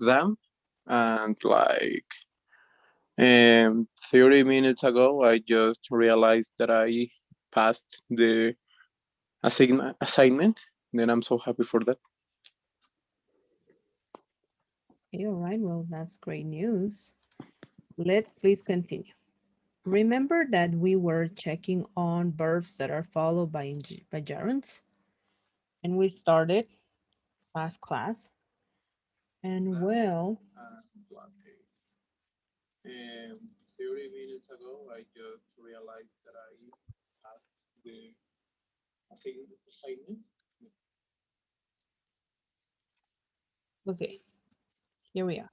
exam, and 30 minutes ago, I just realized that I passed the assignment. Then I'm so happy for that. Okay, all right, well, that's great news. Let's please continue. Remember that we were checking on verbs that are followed by gerunds, and we started last class. And well, Um, 30 minutes ago, I just realized that I passed the assignment. okay, here we are.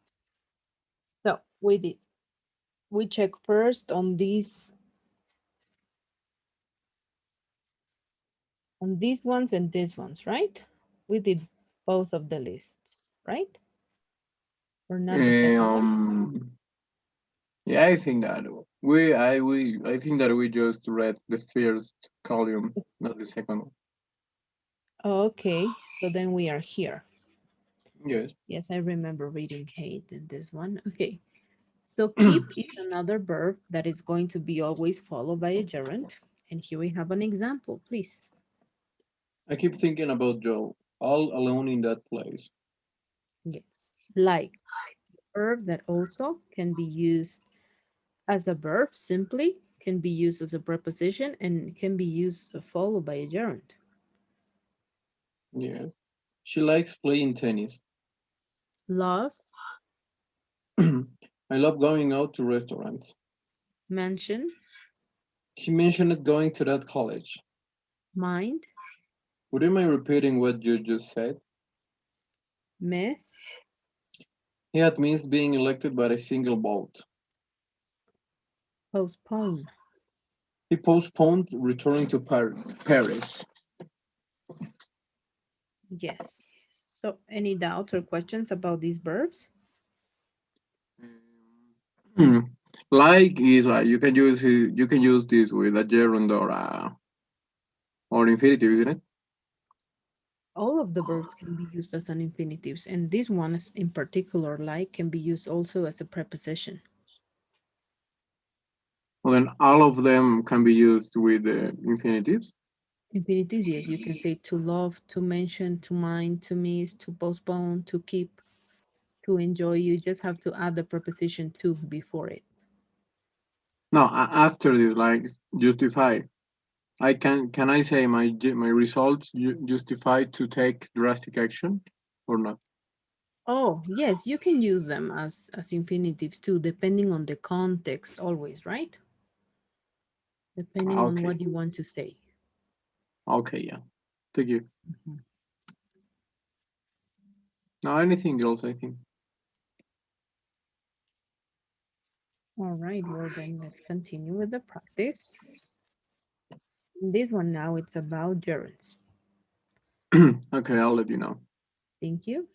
So we check first on these ones and these ones, right? We did both of the lists, right? Or not the second one? Um, yeah, I think that we just read the first column, not the second one. Okay, so then we are here. Yes. Yes, I remember reading hate in this one. Okay, so keep is another verb that is going to be always followed by a gerund. And here we have an example, please. I keep thinking about Joe, all alone in that place. Yes. Like, verb that also can be used as a verb simply, can be used as a preposition, and can be used followed by a gerund. Yeah. She likes playing tennis. Love, I love going out to restaurants. mention, He mentioned going to that college. mind, Would you mind repeating what you just said? miss, He admits being elected by a single vote. postpone. He postponed returning to Paris. Yes. So any doubts or questions about these verbs? Hmm. Like is you can use this with a gerund or infinitive, isn't it? All of the verbs can be used as an infinitives, and this one in particular, like, can be used also as a preposition. Well, then all of them can be used with infinitives. Infinitives, yes, you can say to love, to mention, to mind, to miss, to postpone, to keep, to enjoy. You just have to add the preposition to before it. No, after this, like justify. Can I say my results justify to take drastic action or not? Oh, yes, you can use them as infinitives too, depending on the context always, right? Depending on Okay, what you want to say. okay, yeah. Thank you. Mhm. Now anything else? I think. All right, well then let's continue with the practice. In this one now, it's about gerunds. Okay, I'll let you know. Thank you.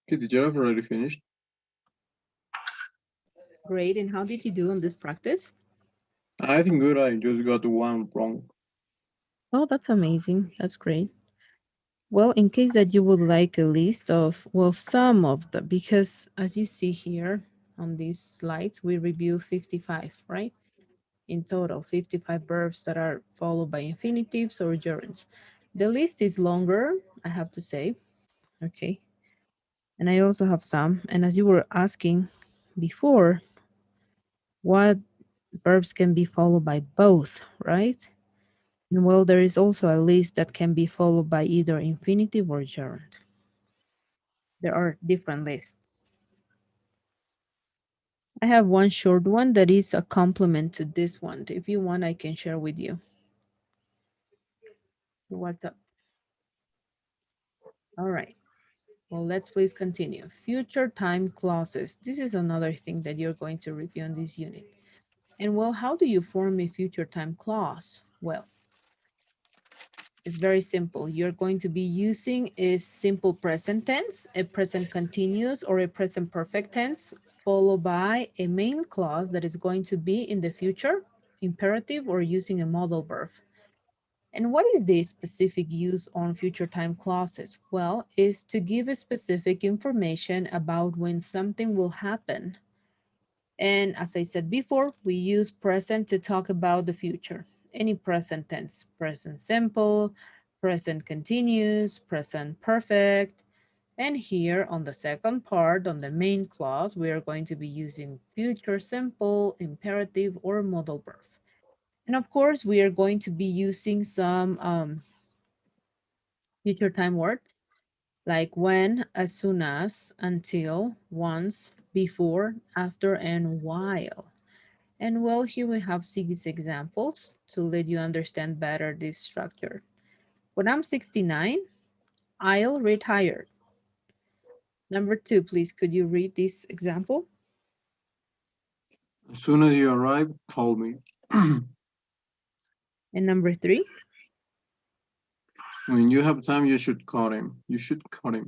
Okay, did you have already finished? Great. And how did you do on this practice? I think good. I just got one wrong. Oh, that's amazing. That's great. Well, in case that you would like a list of, well, some of the, because as you see here on these slides, we review 55, right? In total, 55 verbs that are followed by infinitives or gerunds. The list is longer, I have to say. Okay. And I also have some. And as you were asking before, what verbs can be followed by both, right? And well, there is also a list that can be followed by either infinitive or gerund. There are different lists. I have one short one that is a complement to this one. If you want, I can share with you. What's up? All right. Well, let's please continue. Future time clauses. This is another thing that you're going to review in this unit. And well, how do you form a future time clause? Well, it's very simple. You're going to be using a simple present tense, a present continuous, or a present perfect tense, followed by a main clause that is going to be in the future, imperative, or using a modal verb. And what is the specific use on future time clauses? Well, is to give a specific information about when something will happen. And as I said before, we use present to talk about the future. Any present tense, present simple, present continuous, present perfect. And here on the second part, on the main clause, we are going to be using future simple, imperative, or modal verb. And of course, we are going to be using some future time words like when, as soon as, until, once, before, after, and while. And well, here we have six examples to let you understand better this structure. When I'm 69, I'll retire. Number two, please, could you read this example? As soon as you arrive, call me. And number three, When you have time, you should call him. You should call him.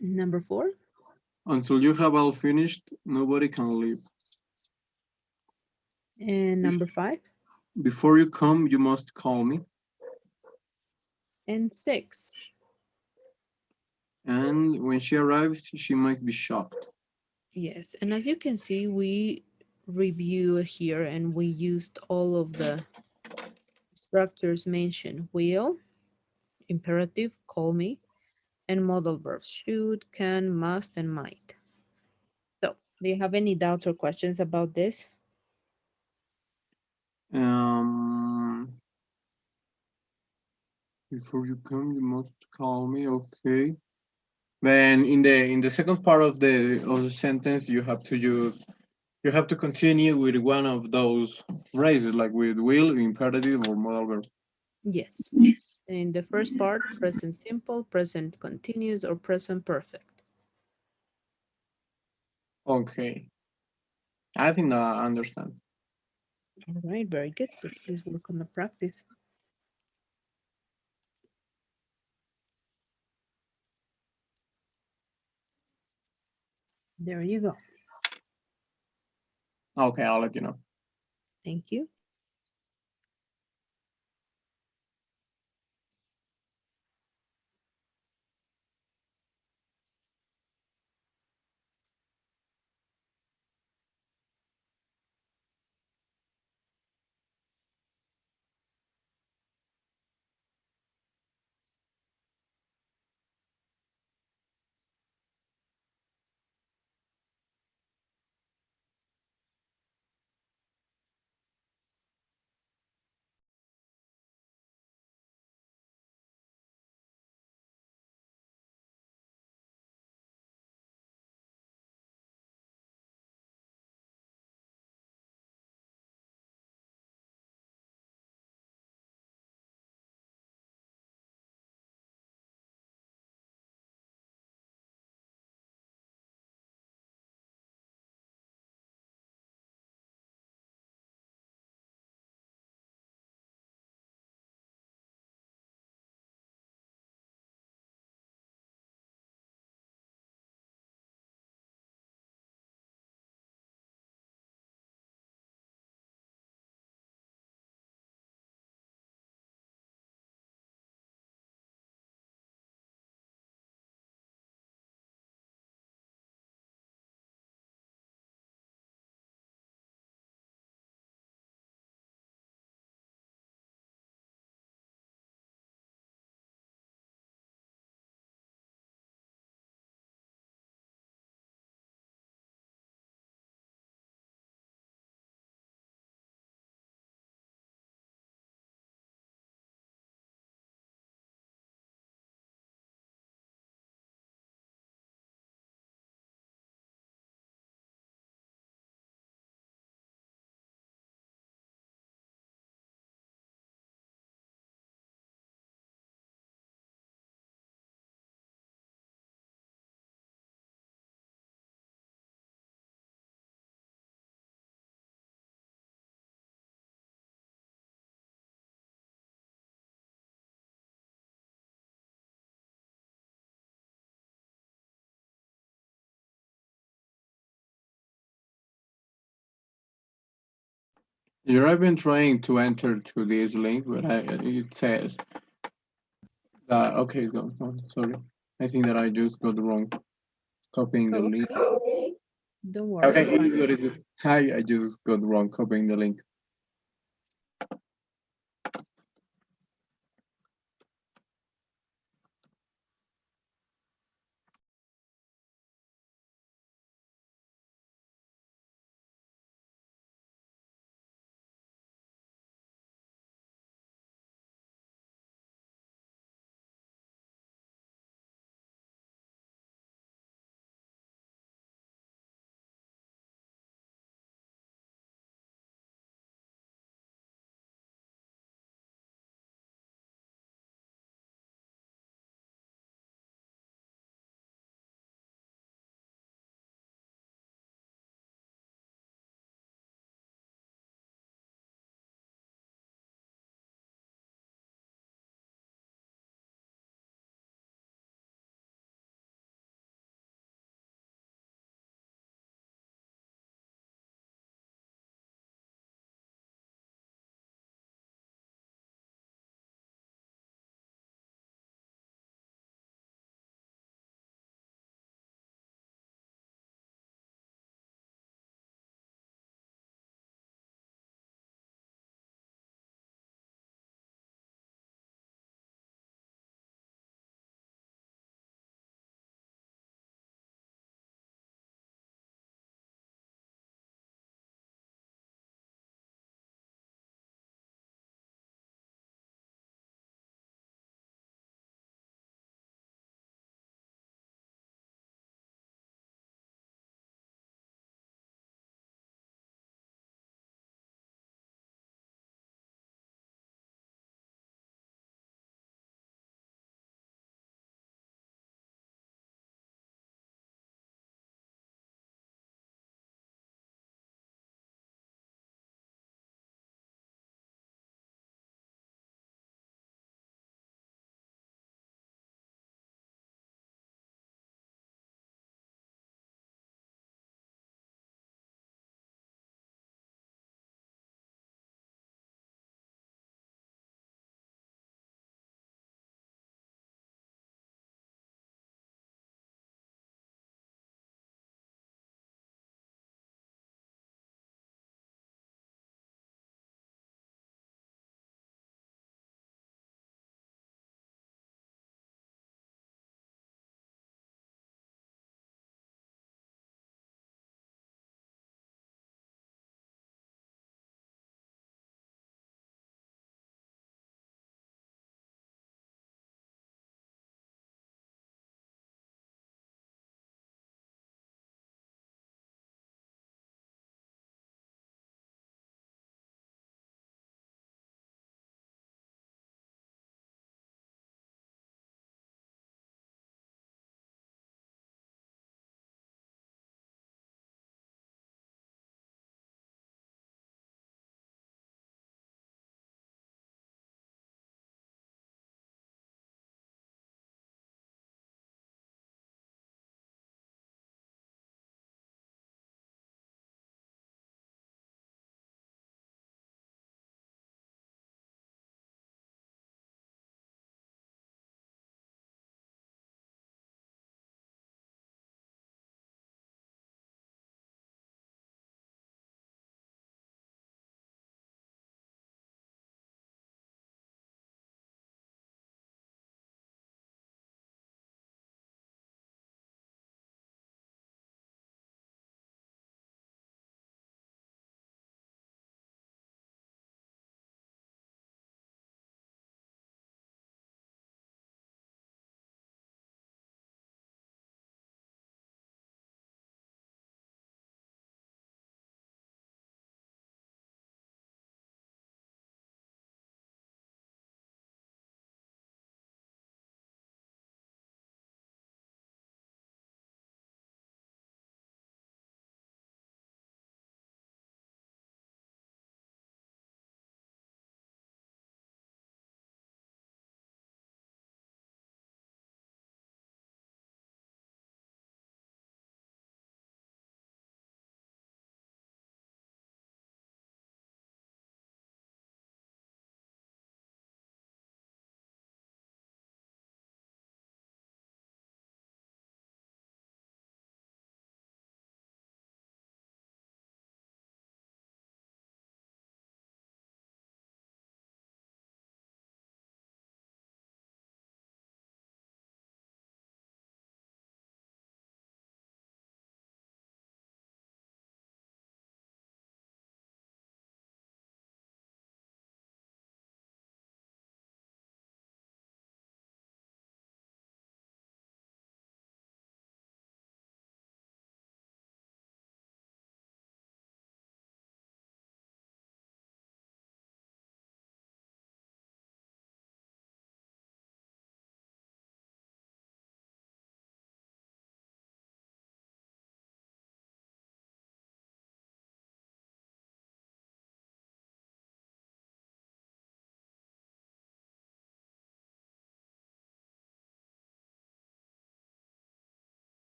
number four, Until you have all finished, nobody can leave. and number five, Before you come, you must call me. and six. And when she arrives, she might be shocked. Yes, and as you can see, we review here and we used all of the structures mentioned. Will, imperative, call me, and modal verbs should, can, must, and might. So, do you have any doubts or questions about this? Um, Before you come, you must call me. Okay. Then in the second part of the sentence, you have to continue with one of those phrases, like with will, imperative, or modal verb. Yes. In the first part, present simple, present continuous, or present perfect. Okay. I think I understand. All right, very good. Let's please work on the practice. There you go. Okay, I'll let you know. Thank you. Here I've been trying to enter to this link, but it says that okay, it's gone. Oh, sorry, I think that I just got wrong copying the link. Okay, don't worry, Okay, it's fine. it is what it is. I just got wrong copying the link.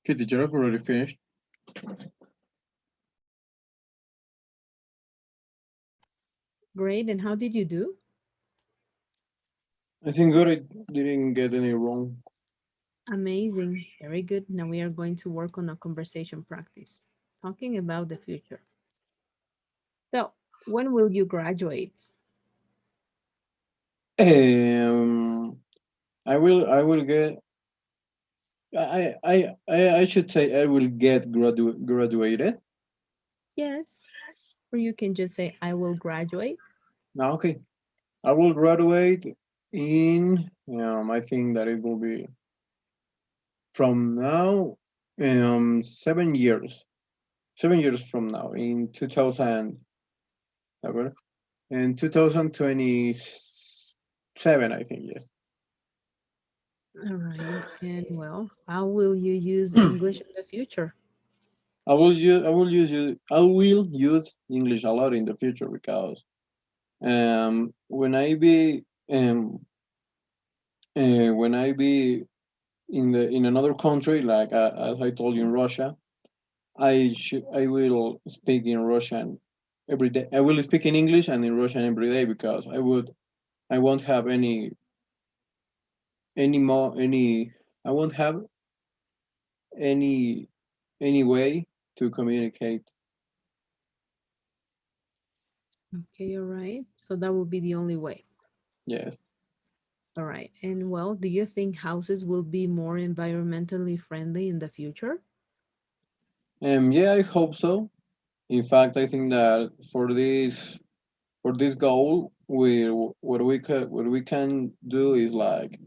Okay, teacher, I've already finished. Great. And how did you do? I think good. I didn't get any wrong. Amazing. Very good. Now we are going to work on a conversation practice, talking about the future. So, when will you graduate? Um, I will get. I should say I will get graduated. Yes. Or you can just say, I will graduate. Now, okay. I will graduate in. I think that it will be from now. 7 years. 7 years from now, in 2000. In 2027, I think, yes. All right. And well, how will you use English in the future? I will use English a lot in the future because when I be when I be in another country, like as I told you, in Russia, I will speak in Russian every day. I will speak in English and in Russian every day because I won't have any more any I won't have any any way to communicate. Okay, all right. So that will be the only way. Yes. All right. And well, do you think houses will be more environmentally friendly in the future? Yeah, I hope so. In fact, I think that for this goal, what we can do is like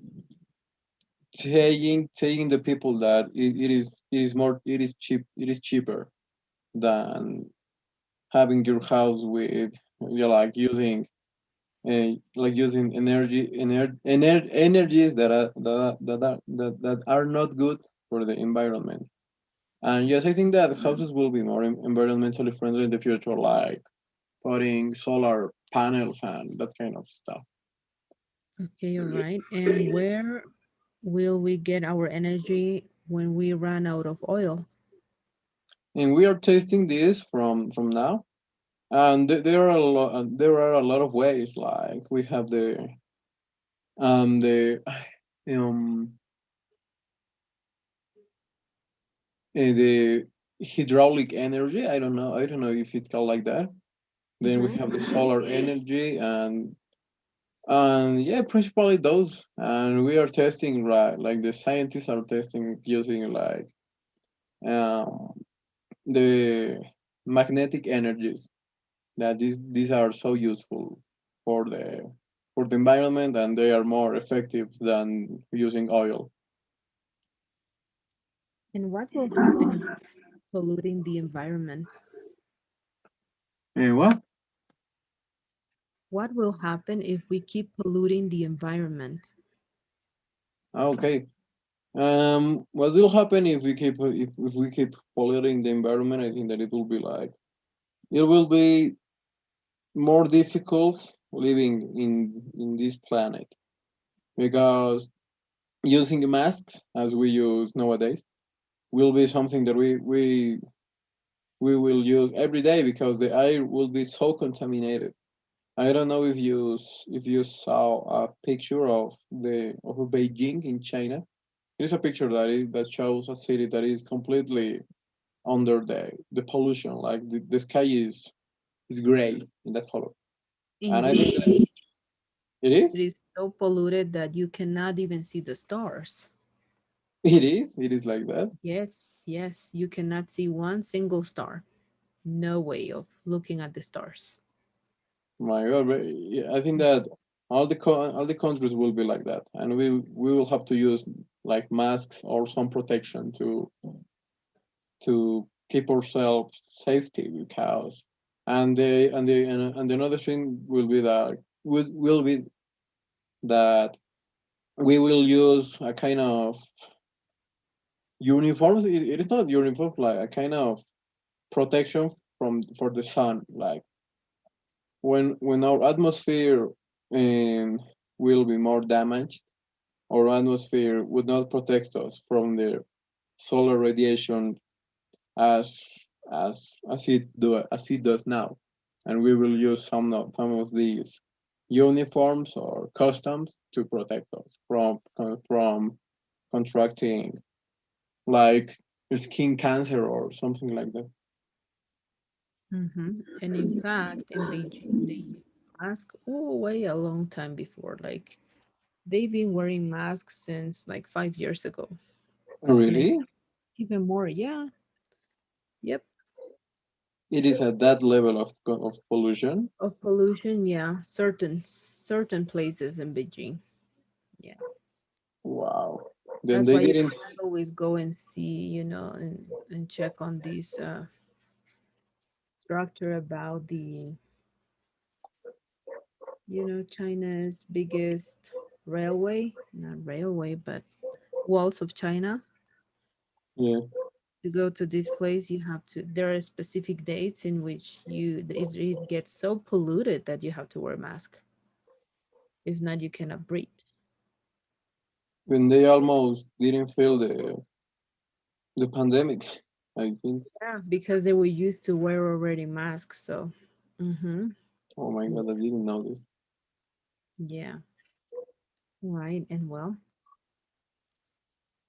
taking the people that it is cheaper than having your house with like using energies that are not good for the environment. And yes, I think that houses will be more environmentally friendly in the future, like putting solar panels and that kind of stuff. Okay, all right. And where will we get our energy when we run out of oil? And we are testing this from now. And there are a lot of ways. Like we have the um the hydraulic energy. I don't know if it's called like that. Then we Mm-hmm. have the solar energy and yeah, principally those. And we are testing, right, like the scientists are testing using like um the magnetic energies that these are so useful for the environment, and they are more effective than using oil. And what will happen if polluting the environment? And what? What will happen if we keep polluting the environment? Okay. What will happen if we keep polluting the environment? I think that it will be more difficult living in this planet because using masks as we use nowadays will be something that we will use every day because the air will be so contaminated. I don't know if you saw a picture of Beijing in China. It is a picture that shows a city that is completely under the pollution. Like the sky is gray in that color, and I think Indeed, that it is. it is so polluted that you cannot even see the stars. It is like that. Yes, yes, you cannot see one single star. No way of looking at the stars. My God, but yeah, I think that all the countries will be like that, and we will have to use like masks or some protection to keep ourselves safety because and another thing will be that will be that we will use a kind of uniforms. It is not uniform, like a kind of protection from for the sun. Like when our atmosphere will be more damaged, our atmosphere would not protect us from there. solar radiation as as it does now, and we will use some of these uniforms or customs to protect us from contracting like skin cancer or something like that. And in fact, in Beijing, they use masks oh, way a long time before. Like they've been wearing masks since like 5 years ago, maybe Really? even more. Yeah. Yep. It is at that level of pollution? Of pollution. Yeah. Certain places in Beijing. Yeah. Wow. Then That's they why you didn't. can't always go and see, and check on this structure about the, China's biggest railway, not railway, but walls of China. Yeah. To go to this place, you have to, there are specific dates in which it gets so polluted that you have to wear a mask. If not, you cannot breathe. Then they almost didn't feel the pandemic, I think. Yeah, because they were used to wear already masks. So, mm-hmm. Oh my god, I didn't know this. Yeah, right. And well,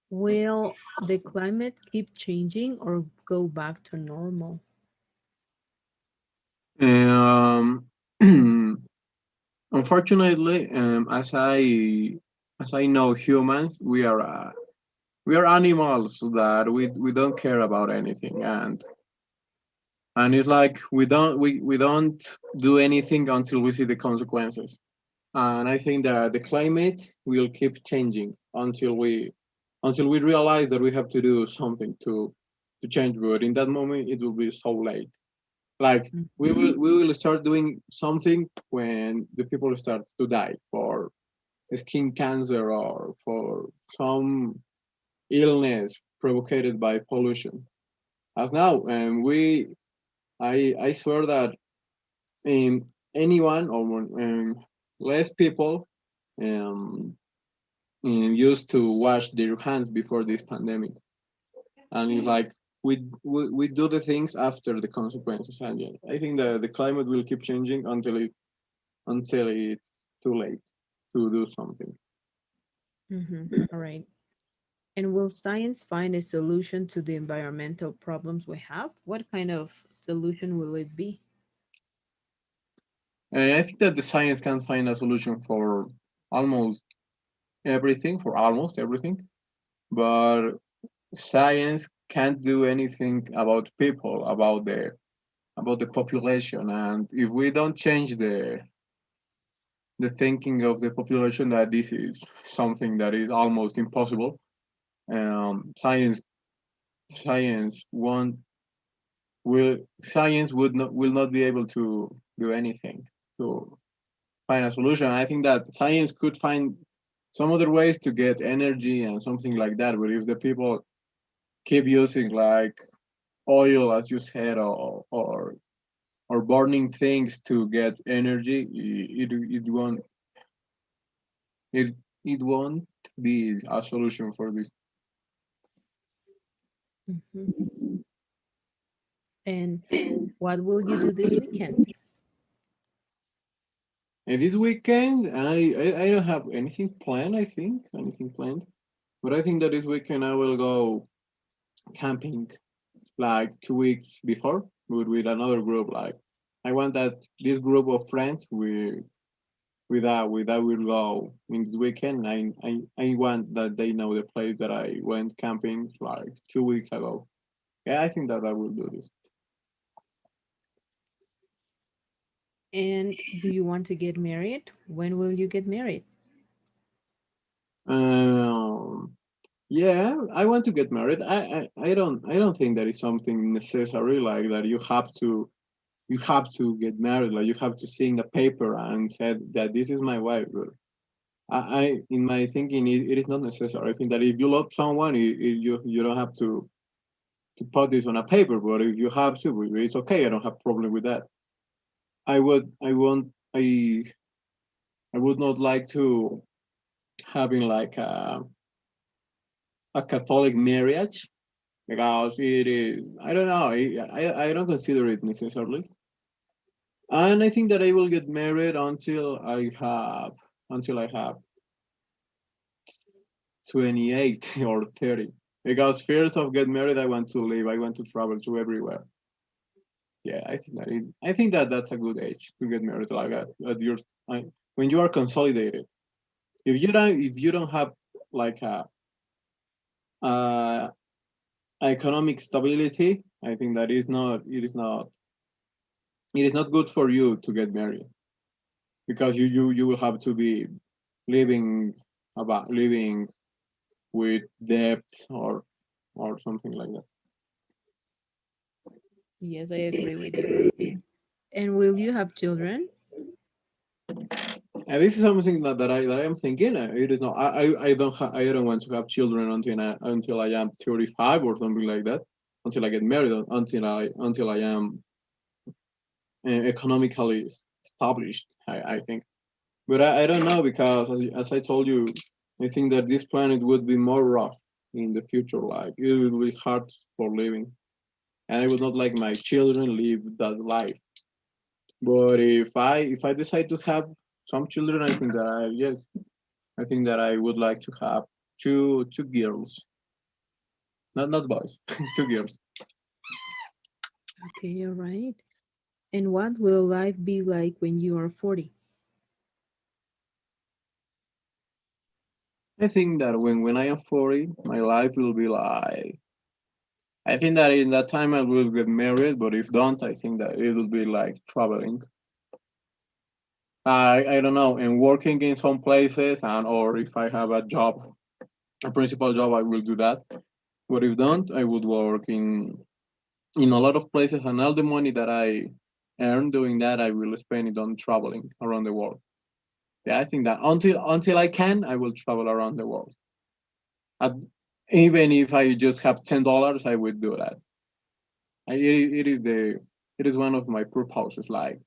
will the climate keep changing or go back to normal? Um, unfortunately, as I know humans, we are animals that we don't care about anything, and it's like we don't do anything until we see the consequences. And I think that the climate will keep changing until we realize that we have to do something to change. But in that moment, it will be so late. Like we will start doing something when the people start to die for skin cancer or for some illness provoked by pollution. As now, I swear that anyone or less people um, used to wash their hands before this pandemic, and it's like we do the things after the consequences. And yeah, I think the climate will keep changing until it's too late to do something. Mm-hmm. All right. And will science find a solution to the environmental problems we have? What kind of solution will it be? I think that the science can find a solution for almost almost everything, but science can't do anything about people, about the population, and if we don't change the thinking of the population that this is something that is almost impossible, science won't will science will not be able to do anything to find a solution. I think that science could find some other ways to get energy and something like that. But if the people keep using like oil, as you said, or burning things to get energy, it it won't be a solution for this. Hmm. And what will you do this weekend? And this weekend, I don't have anything planned. I think anything planned, but I think that this weekend I will go camping like 2 weeks before with another group. Like I want that this group of friends with that will go in this weekend. I want that they know the place that I went camping like 2 weeks ago. Yeah, I think that I will do this. And do you want to get married? When will you get married? Um, yeah, I want to get married. I don't think that is something necessary like that you have to get married, like you have to sign a paper and said that this is my wife. But I in my thinking it is not necessary. I think that if you love someone, you don't have to put this on a paper. But if you have to, it's okay. I don't have problem with that. I would not like to having like a Catholic marriage. because it is. I don't know. I don't consider it necessarily, and I think that I will get married until I have 28 or 30. Because first of get married, I want to live. I want to travel to everywhere. Yeah, I think that that's a good age to get married. Like at your when you are consolidated. If you don't have like a economic stability, I think that it is not good for you to get married because you will have to be living living with debts or something like that. Yes, I agree with you. And will you have children? And this is something that I am thinking. It is not. I don't want to have children until I am 35 or something like that. Until I get married. Until I am economically established. I think. But I don't know because as I told you, I think that this planet would be more rough in the future. Like it will be hard for living, and I would not like my children live that life. But if I decide to have some children, I think that I would like to have two girls, not boys, two girls. Okay, all right. And what will life be like when you are 40? I think that when I am 40, my life will be like. I think that in that time I will get married, but if don't, I think that it will be like traveling. I don't know, and working in some places, and or if I have a job, a principal job, I will do that. But if don't, I would work in a lot of places, and all the money that I earn doing that, I will spend it on traveling around the world. Yeah, I think that until I can, I will travel around the world. At, even if I just have $10, I would do that. It is one of my purposes, like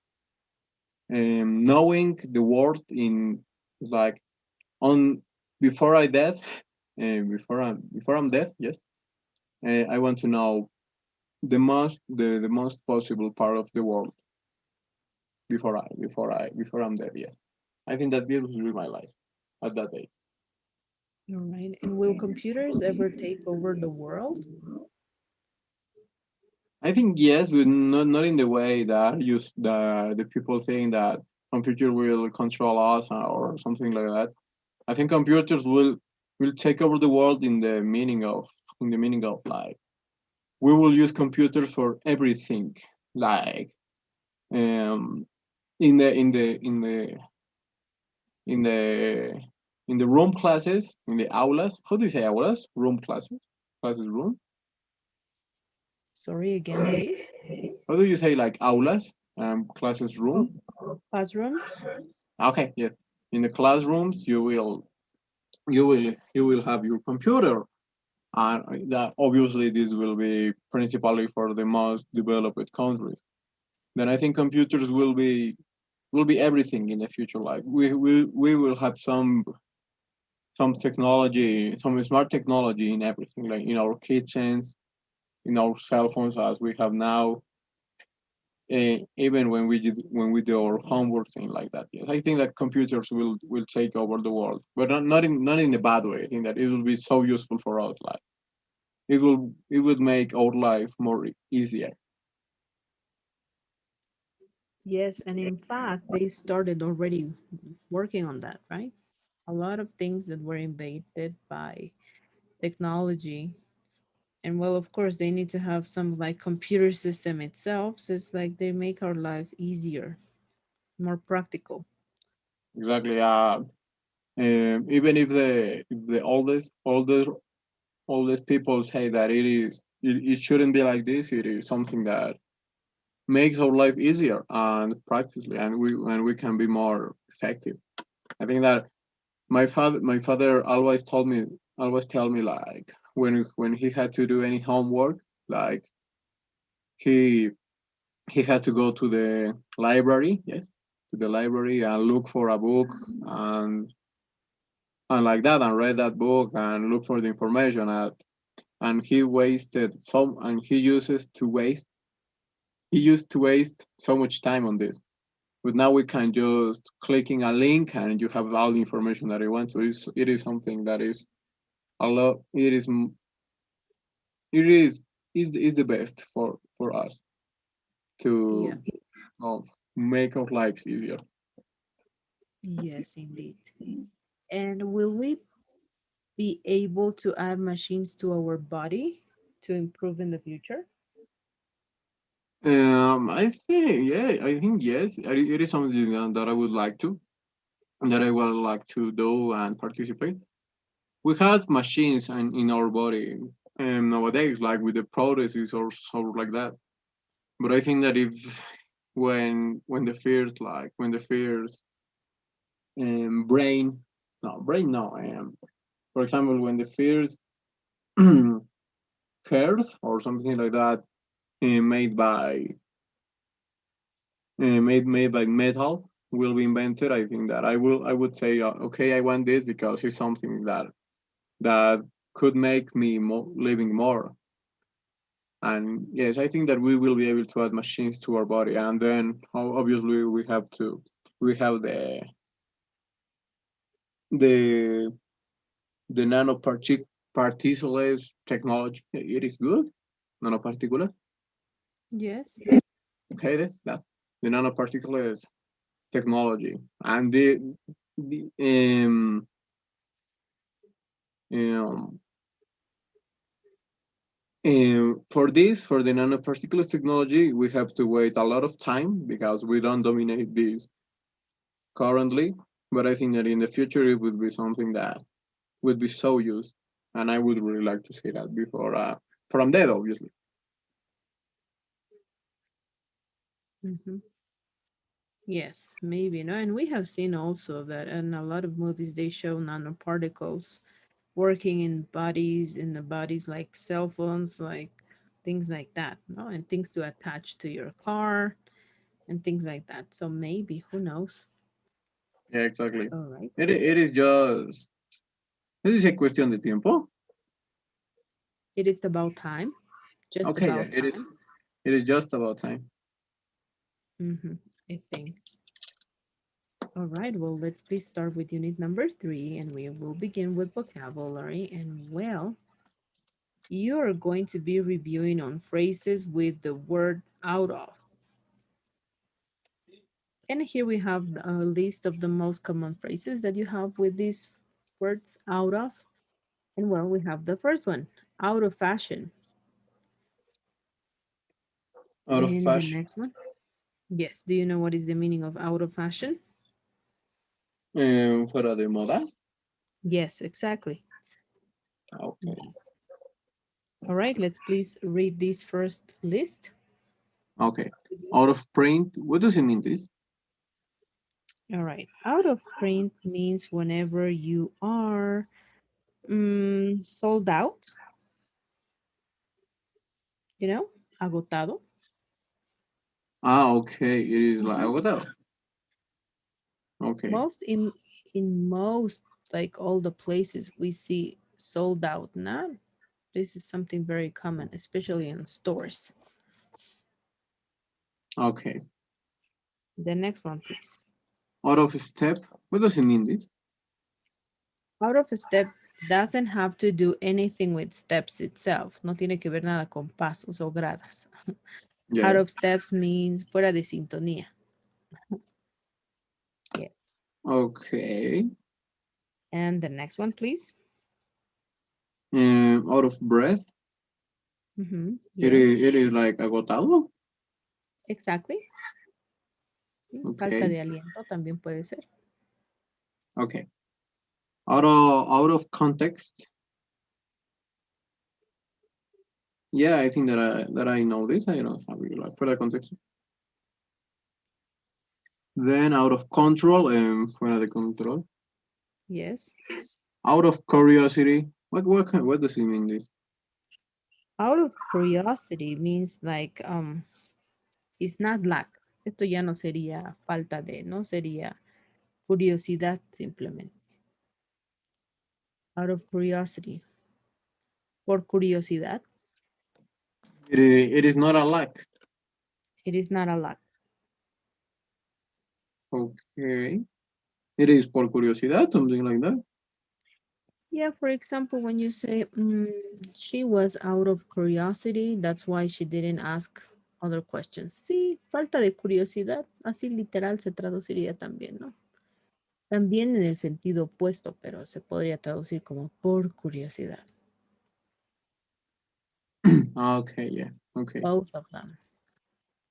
knowing the world in like on before I death, before I'm dead. Yes, I want to know the most possible part of the world before I'm dead. Yes, I think that this will be my life at that day. All right. And will computers ever take over the world? I think yes, but not in the way that use the people saying that computer will control us or something like that. I think computers will take over the world in the meaning of like we will use computers for everything, like um in the in the in the in the in the room classes, in the aulas. How do you say aulas? Room classes, classes room. Sorry again, please. How do you say like aulas? Classes Oh, room. classrooms? Okay, yeah. In the classrooms, you will have your computer, and that obviously this will be principally for the most developed countries. Then I think computers will be everything in the future. Like we will have some technology, some smart technology in everything, like in our kitchens, in our cell phones as we have now, even when we do our homework thing like that. Yes, I think that computers will take over the world, but not in a bad way. I think that it will be so useful for us. Like it would make our life more easier. Yes, and in fact, they started already working on that, right? A lot of things that were invented by technology. And well, of course, they need to have some like computer system itself. So it's like they make our life easier, more practical. Exactly. Even if the oldest people say that it shouldn't be like this, it is something that makes our life easier and practically, and we can be more effective. I think that my father always tell me like when he had to do any homework, like he he had to go to the library, yes, to the library and look for a book and like that and read that book and look for the information. and he wasted some, and he used to waste so much time on this. But now we can just clicking a link and you have all the information that you want. So it is something that is a lot. It is the best for us Yeah. to make our lives easier. Yes, indeed. And will we be able to add machines to our body to improve in the future? I think yeah, I think yes. It is something that I would like to that I would like to do and participate. We have machines in our body nowadays, like with the prostheses or so like that. But I think that if when the first brain no brain no for example when the first hairs or something like that made by made by metal will be invented, I think that I would say okay, I want this because it's something that could make me living more. And yes, I think that we will be able to add machines to our body, and then obviously we have the the nanoparticles technology. It is good. Nanoparticles. Yes. Okay, that the nanoparticles technology and the um, for the nanoparticles technology, we have to wait a lot of time because we don't dominate this currently. But I think that in the future it would be something that would be so used, and I would really like to see that before I'm dead, obviously. Hmm. Yes, maybe. No, and we have seen also that in a lot of movies they show nanoparticles working in the bodies like cell phones, like things like that, no, and things to attach to your car and things like that. So maybe, who knows? Yeah, exactly. All right. It is just it is a question de tiempo. It is about time. Just Okay, yeah, about time. it is just about time. Mm-hmm. I think. All right. Well, let's please start with unit number 3, and we will begin with vocabulary. And well, you are going to be reviewing on phrases with the word out of. And here we have a list of the most common phrases that you have with this word out of. And well, we have the first one, out of fashion. Out of And the fashion. next one, yes. Do you know what is the meaning of out of fashion? Fuera de moda. Yes, exactly. Okay. All right, let's please read this first list. Okay. Out of print. What does it mean? This? All right, out of print means whenever you are sold out, agotado. Ah, okay. It is like Mhm. what else? Okay. Most in most like all the places we see sold out. Now, this is something very common, especially in stores. Okay. The next one, please. Out of step. What does it mean? This? Out of step doesn't have to do anything with steps itself. No tiene que ver nada con pasos o gradas. Out Yeah. of steps means fuera de sintonía. Yes. Okay. And the next one, please. Out of breath. Yes, It is like agotado. exactly. Sí, falta Okay. de aliento también puede ser. Okay. Out of context. Yeah, I think that I know this. I don't have it like for the context. Then out of control and fuera de control. Yes. Out of curiosity. What does it mean? This? Out of curiosity means like it's not lack. Esto ya no sería falta de, no sería curiosidad simplemente. Out of curiosity. Por curiosidad. It is not a lack. It is not a lack. Okay. It is por curiosidad, something like that. Yeah, for example, when you say she was out of curiosity, that's why she didn't ask other questions. Sí, falta de curiosidad, así literal se traduciría también, ¿no? También en el sentido opuesto, pero se podría traducir como por curiosidad. Okay, yeah. Okay. Both of them.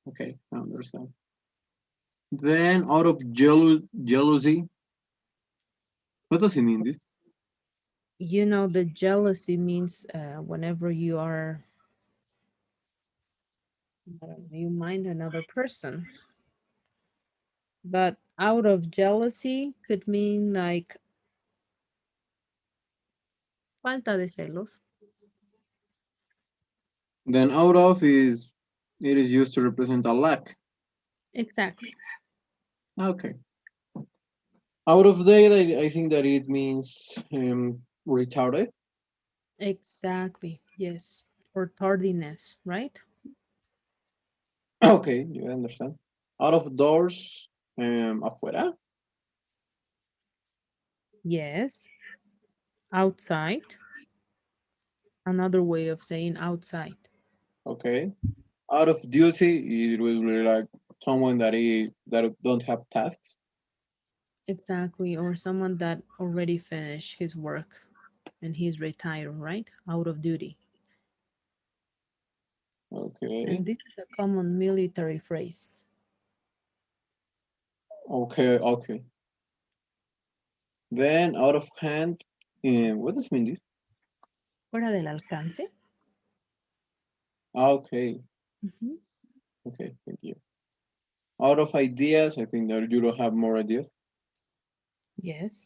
Okay, I understand. Then out of jealousy, what does it mean this? You know, the jealousy means whenever you are, I don't know, you mind another person. But out of jealousy could mean like falta de celos. Then out of is it is used to represent a lack. Exactly. Okay. Out of date, I think that it means retarded. Exactly. Yes. Or tardiness, right? Okay, you understand. Out of doors, afuera. Yes. Outside. Another way of saying outside. Okay. Out of duty, it will be like someone that don't have tasks. Exactly. Or someone that already finished his work and he's retired, right? Out of duty. Okay. And this is a common military phrase. Okay. Okay. Then out of hand, what does it mean this? Fuera del alcance. Okay. Mhm. Okay. Thank you. Out of ideas, I think that you don't have more ideas. Yes.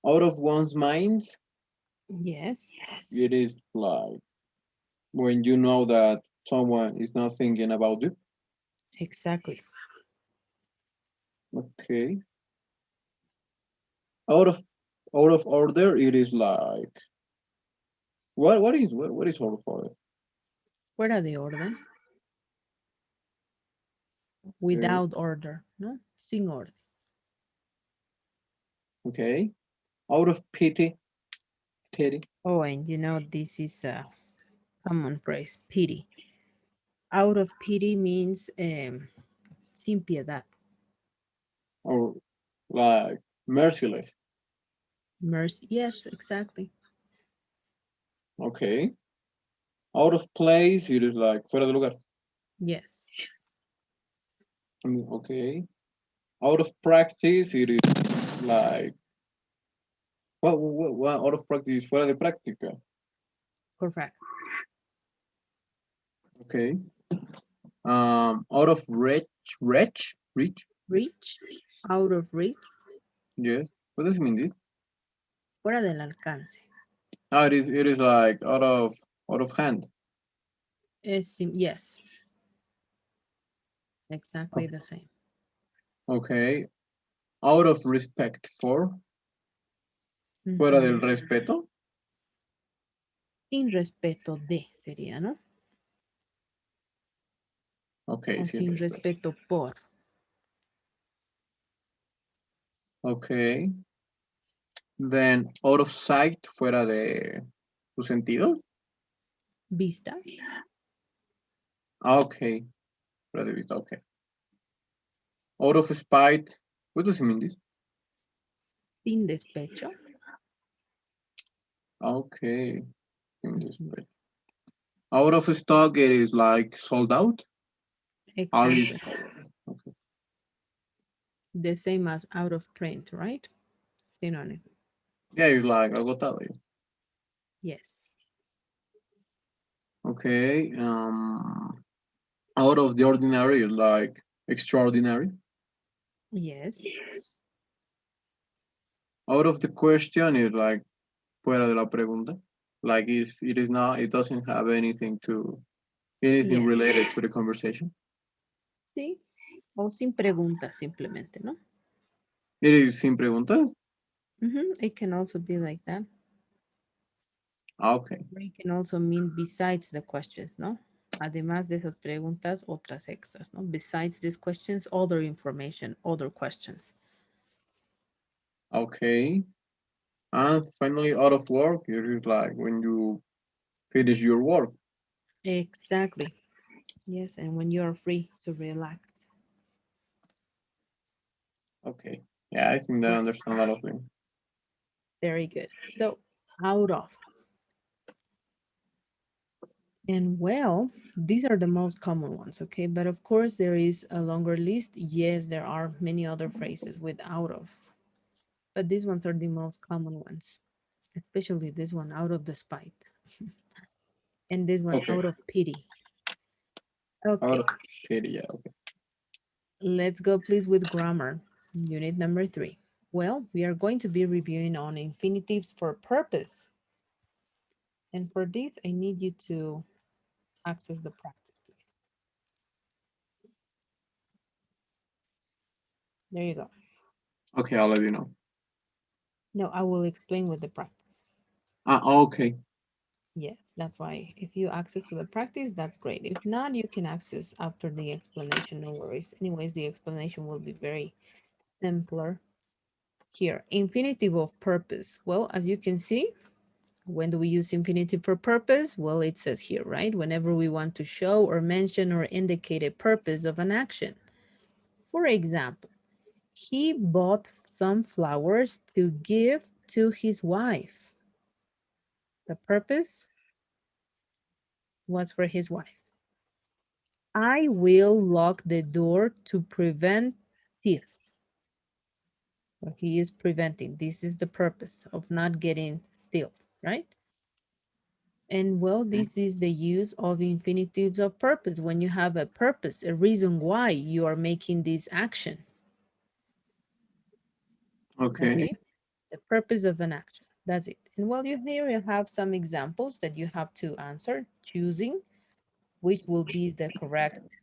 Out of one's mind, Yes. it is like when you know that someone is not thinking about you. Exactly. Okay. Out of order, it is like what is out of order? Fuera de orden. Okay. Without order, ¿no? Sin orden. Okay. Out of pity, Oh, and you know, this is a common phrase, pity. Out of pity means sin piedad. or like merciless. Mercy. Yes, exactly. Okay. Out of place, it is like fuera de lugar. Yes. Okay. Out of practice, it is like what out of practice, fuera de práctica. Correct. Okay. Out of reach. Reach. Out of reach. Yes. What does it mean this? Fuera del alcance. Ah, it is like out of hand. Yes. Exactly the same. Okay. Out of respect for. Fuera del Ujú. respeto. Sin respeto de sería, ¿no? Okay, O sin sin respeto. respeto por. Okay. Then out of sight, fuera de tus sentidos. Vista. Okay. Fuera de vista, okay. Out of spite. What does it mean this? Sin despecho. Okay. In this Ujú. way. Out of stock, it is like sold out. All is Exactly. okay. The same as out of print, right? Synonym. Yeah, it's like agotado. Yeah. Yes. Okay. Out of the ordinary is like extraordinary. Yes. Out of the question is like fuera de la pregunta. Like it is not. It doesn't have anything Yes. related to the conversation. Sí. O sin preguntas simplemente, ¿no? It is sin preguntas. It can also be like that. Okay. Or it can also mean besides the questions, ¿no? Además de esas preguntas, otras extras, ¿no? Besides these questions, other information, other questions. Okay. And finally, out of work, it is like when you finish your work. Exactly. Yes, and when you're free to relax. Okay. Yeah, I think that I Great. understand a lot of things. Very good. So, out of. And well, these are the most common ones, okay? But of course, there is a longer list. Yes, there are many other phrases with out of, but these ones are the most common ones, especially this one, out of the spite, and this one, Okay. out of pity. Out Okay, of pity. Yeah. Okay. let's go please with grammar, unit number 3. Well, we are going to be reviewing on infinitives for purpose. And for this, I need you to access the practice, please. There you go. Okay, I'll let you know. No, I will explain with the practice. Okay. Yes, that's why if you access to the practice, that's great. If not, you can access after the explanation, no worries. Anyways, the explanation will be very simpler here. Infinitive of purpose. Well, as you can see, when do we use infinitive for purpose? Well, it says here, right? Whenever we want to show or mention or indicate a purpose of an action. For example, he bought some flowers to give to his wife. The purpose was for his wife. I will lock the door to prevent thief. So he is preventing. This is the purpose of not getting steal, right? And well, this is the use of infinitives of purpose. When you have a purpose, a reason why you are making this action, Okay. okay? The purpose of an action. That's it. And well, you here you have some examples that you have to answer, choosing which will be the correct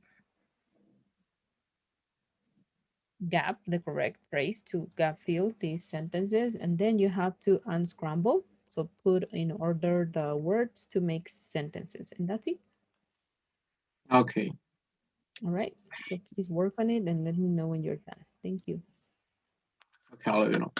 gap, the correct phrase to gap fill these sentences, and then you have to unscramble. So put in order the words to make sentences, and that's it. Okay. All right. So please work on it and let me know when you're done. Thank you. Okay, I'll let you know.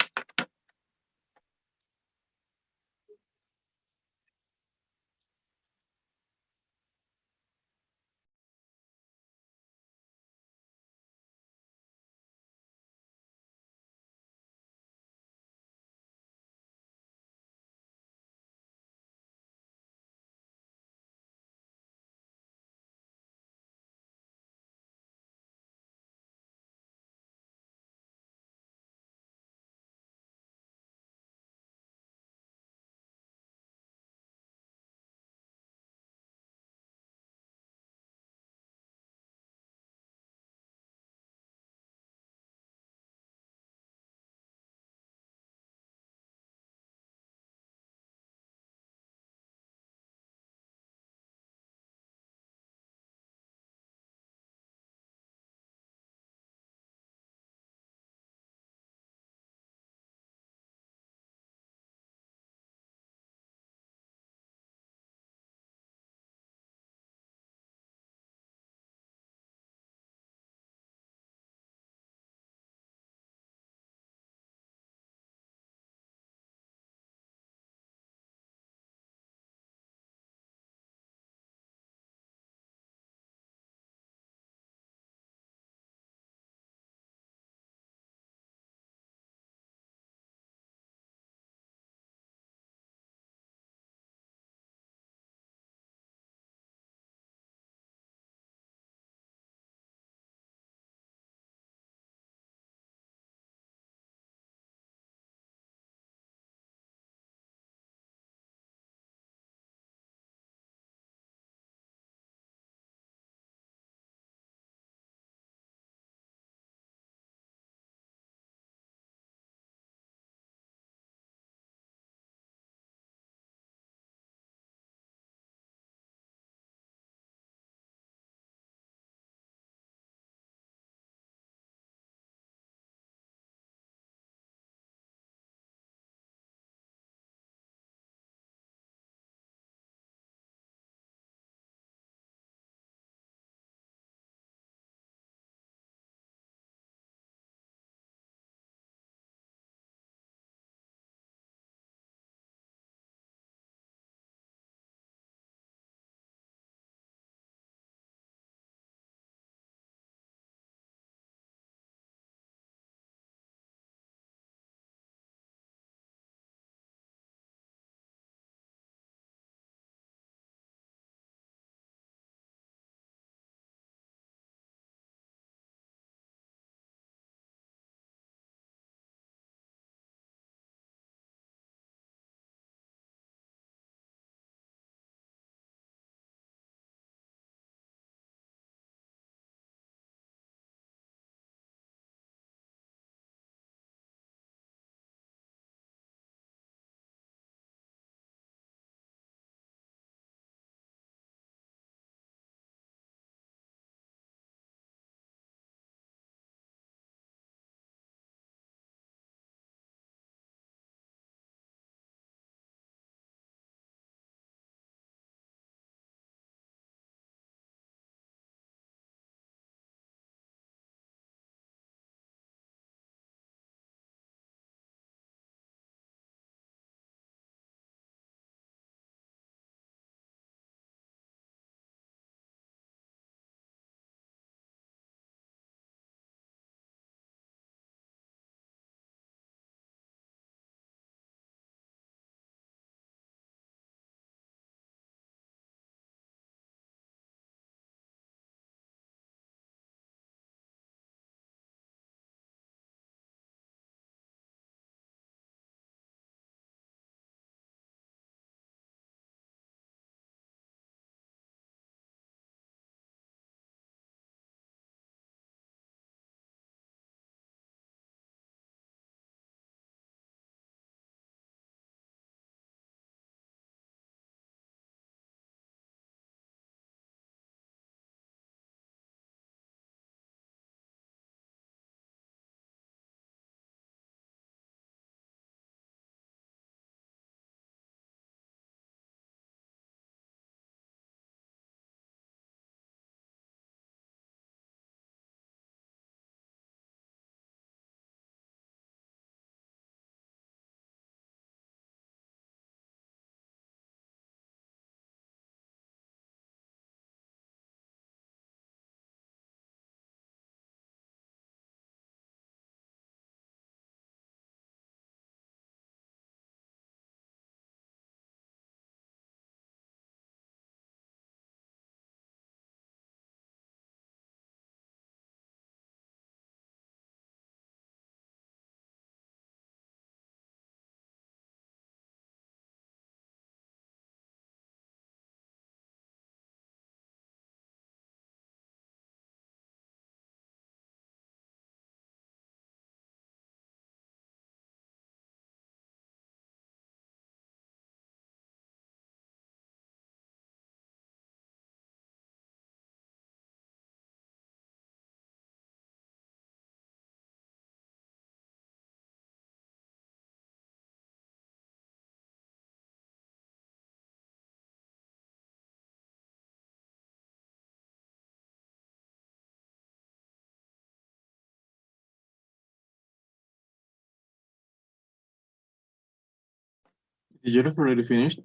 Did you have already finished?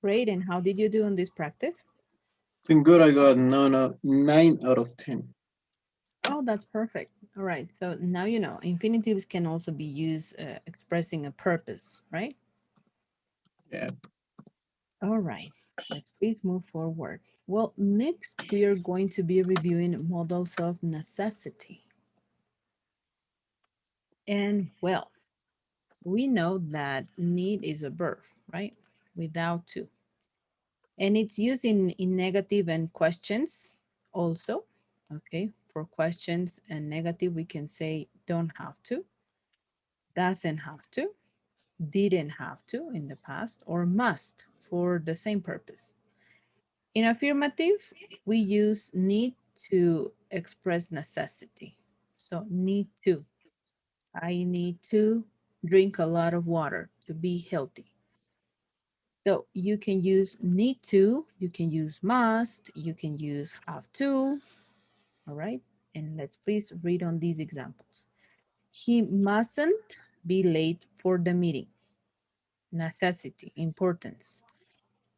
Great. And how did you do on this practice? Been good. I got 9 out of 10. Oh, that's perfect. All right. So now you know infinitives can also be used expressing a purpose, right? Yeah. All right. Let's please move forward. Well, next we are going to be reviewing models of necessity. And well, we know that need is a verb, right? Without to. And it's used in negative and questions also. Okay. For questions and negative, we can say don't have to, doesn't have to, didn't have to in the past, or must for the same purpose. In affirmative, we use need to express necessity. So need to. I need to drink a lot of water to be healthy. So you can use need to, you can use must, you can use have to. All right. And let's please read on these examples. He mustn't be late for the meeting. Necessity, importance.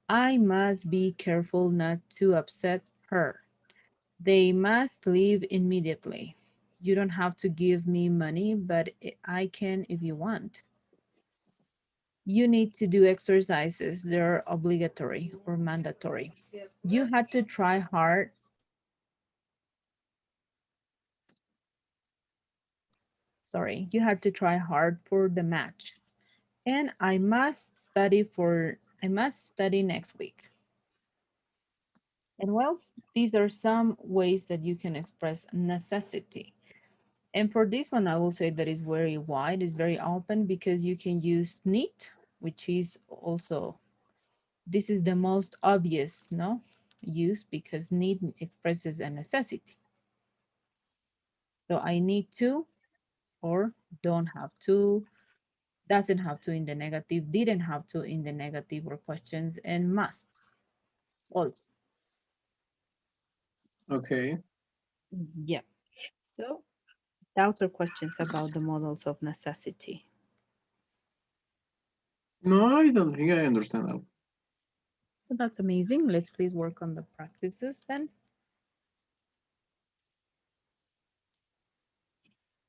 I must be careful not to upset her. They must leave immediately. You don't have to give me money, but I can if you want. You need to do exercises. They're obligatory or mandatory. You had to try hard. Sorry, you had to try hard for the match. And I must study next week. And well, these are some ways that you can express necessity. And for this one, I will say that is very wide, it's very open because you can use need, which is also, this is the most obvious, no, use because need expresses a necessity. So I need to, or don't have to, doesn't have to in the negative, didn't have to in the negative or questions, and must also. Okay. Yeah. So doubts or questions about the models of necessity? No, I don't think I understand that. So that's amazing. Let's please work on the practices then.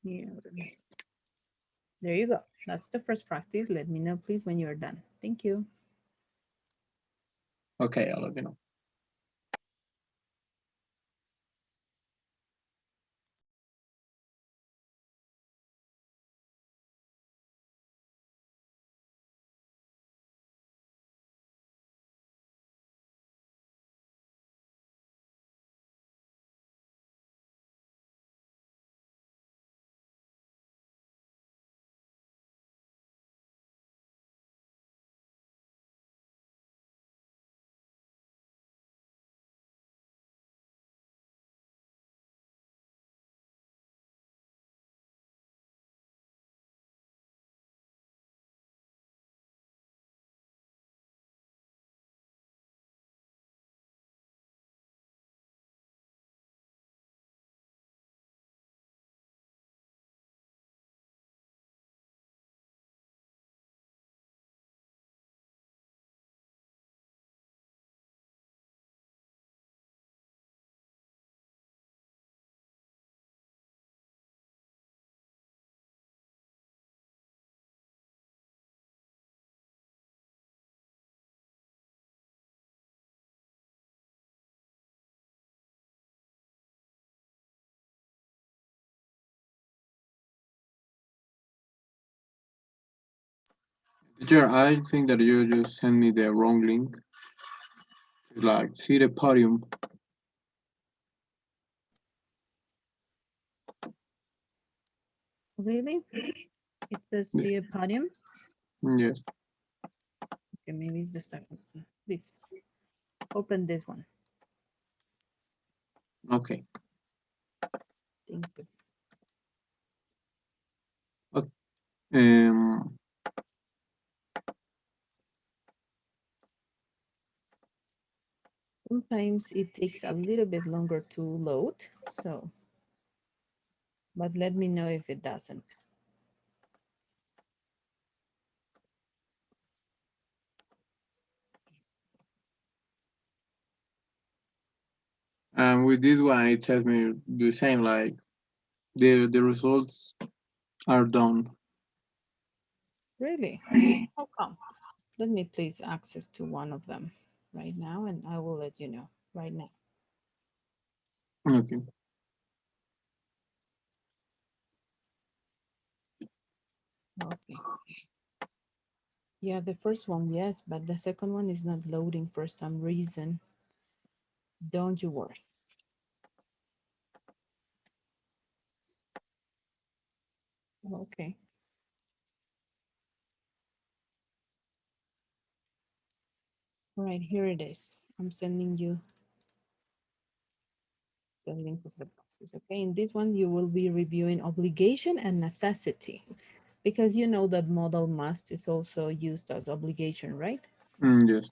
Yeah. There you go. That's the first practice. Let me know, please, when you're done. Thank you. Okay, I'll let you know. Teacher, I think that you just sent me the wrong link. It's like, see the podium. Really? It says see a podium. Yes. Okay, maybe it's the second one. Please open this one. Okay. Thank you. Okay. Um, Sometimes it takes a little bit longer to load. So, but let me know if it doesn't. And with this one, it tells me the same, like the results are done. Really? How come? Let me please access to one of them right now and I will let you know right now. Okay. Okay. Yeah, the first one, yes, but the second one is not loading for some reason. Don't you worry. Okay. All right, here it is. I'm sending you the link of the process. Okay, in this one, you will be reviewing obligation and necessity because you know that modal must is also used as obligation, right? Yes.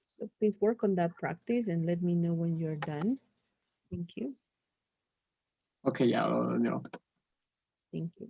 So please work on that practice and let me know when you're done. Thank you. Okay. Yeah. Thank you.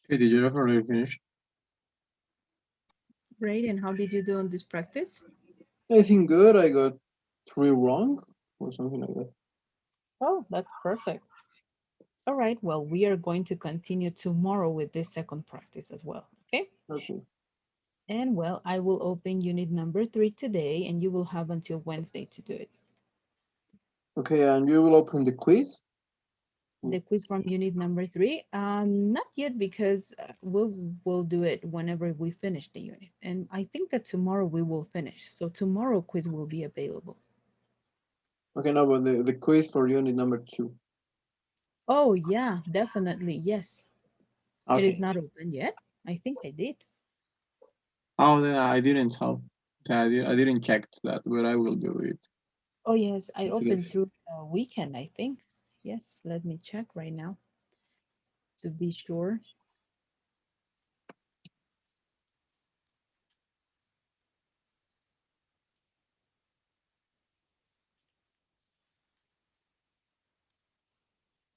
Okay, did you already finish? Great. And how did you do on this practice? I think good. I got three wrong or something like that. Oh, that's perfect. All right. Well, we are going to continue tomorrow with this second practice as well. Okay. Okay. And well, I will open unit number 3 today, and you will have until Wednesday to do it. Okay, and you will open the quiz? The quiz from unit number 3, not yet because we'll do it whenever we finish the unit. And I think that tomorrow we will finish. So tomorrow quiz will be available. Okay, no, but the quiz for unit number 2. Oh, yeah, definitely. Yes. It is Okay. not open yet. I think I did. Oh, then I didn't help. Okay, I didn't check that, but I will do it Oh, yes, I today. opened through weekend, I think. Yes, let me check right now to be sure.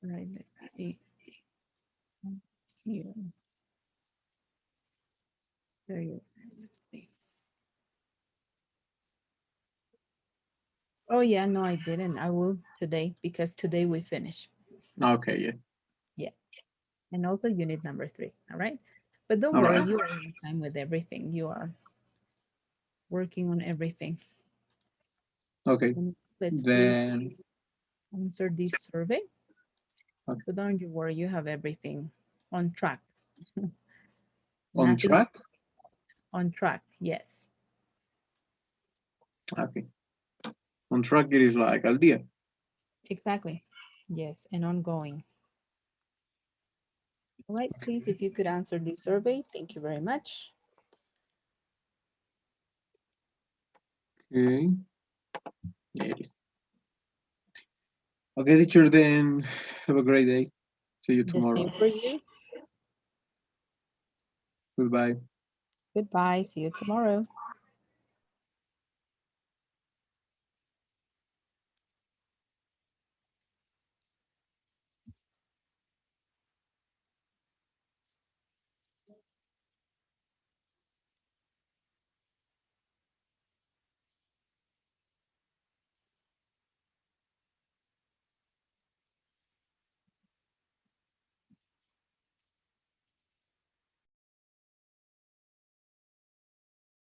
Right, let's see. Here, there you let's see. Oh, yeah, no, I didn't. I will today because today we finish. Okay, yeah. Yeah, and also unit number 3. All right, but don't All worry, right. you are on time with everything. You are working on everything. Okay. And let's please Then answer this survey. okay. So don't you worry, you have everything on track. On Nothing to track. on track. Yes, Okay. On track it is like al día. exactly. Yes, and ongoing. All right, please, if you could answer this survey, thank you very much. Okay. Yeah, it is. Okay, teacher. Then have a great day. See you The tomorrow. same for you. Goodbye. Goodbye. See you tomorrow.